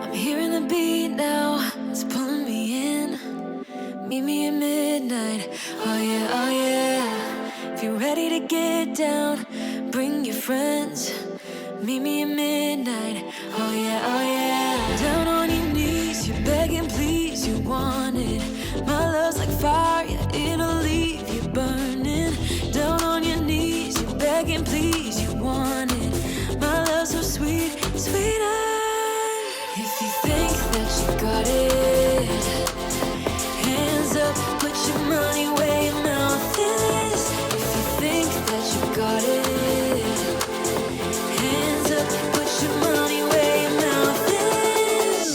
I'm hearing the beat now, it's pulling me in. Meet me at midnight, oh yeah, oh yeah. If you're ready to get down, bring your friends. Meet me at midnight, oh yeah, oh yeah. Down on your knees, you're begging, please, you want it. My love's like fire, yeah, it'll leave you burning. Down on your knees, you're begging, please, you want it. My love's so sweet, sweeter. If you think that you got it, hands up, put your money where your mouth is. If you think that you got it, hands up, put your money where your mouth is.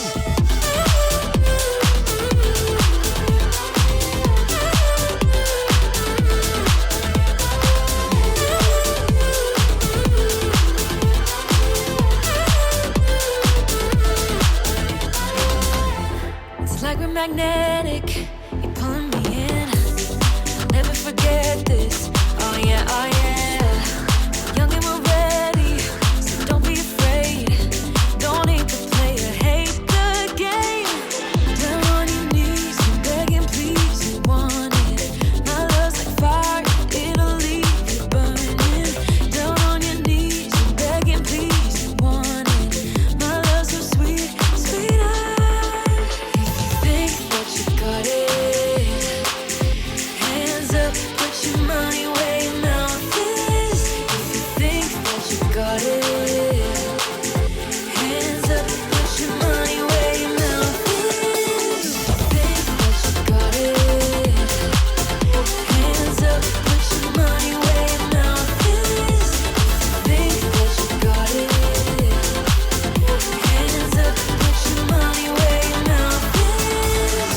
It's like we're magnetic, you're pulling me in. I'll never forget this, oh yeah, oh yeah. Young and we're ready, so don't be afraid. Don't hate the player, hate the game. Down on your knees, you're begging, please, you want it. My love's like fire, it'll leave you burning. Down on your knees, you're begging, please, you want it. My love's so sweet, sweeter. If you think that you got it, hands up, put your money where your mouth is. If you think that you got it, hands up, put your money where your mouth is. If you think that you got it, hands up, put your money where your mouth is. If you think that you got it, hands up, put your money where your mouth is.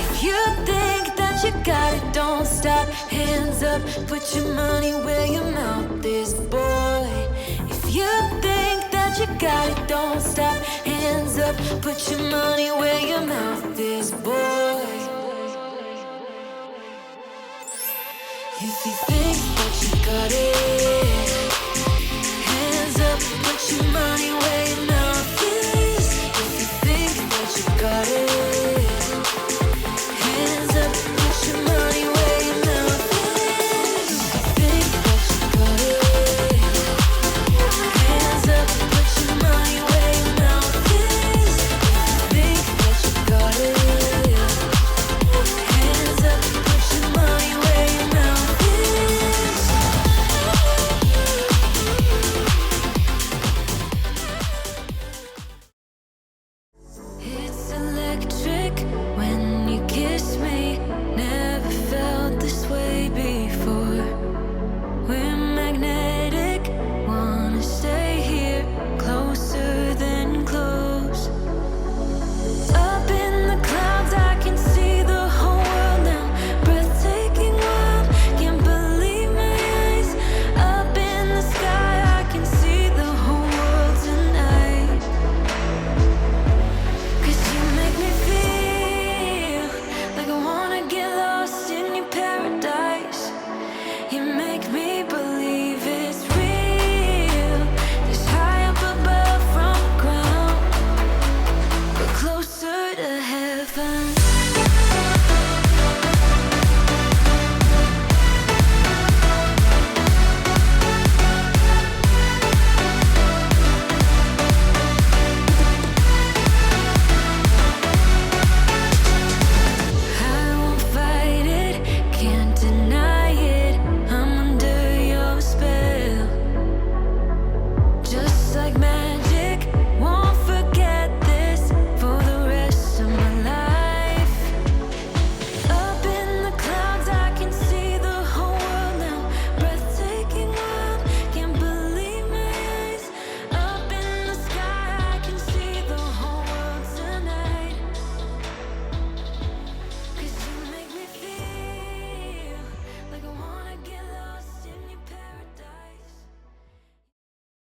If you think that you got it, don't stop. Hands up, put your money where your mouth is, boy. If you think that you got it, don't stop. Hands up, put your money where your mouth is, boy. If you think that you got it,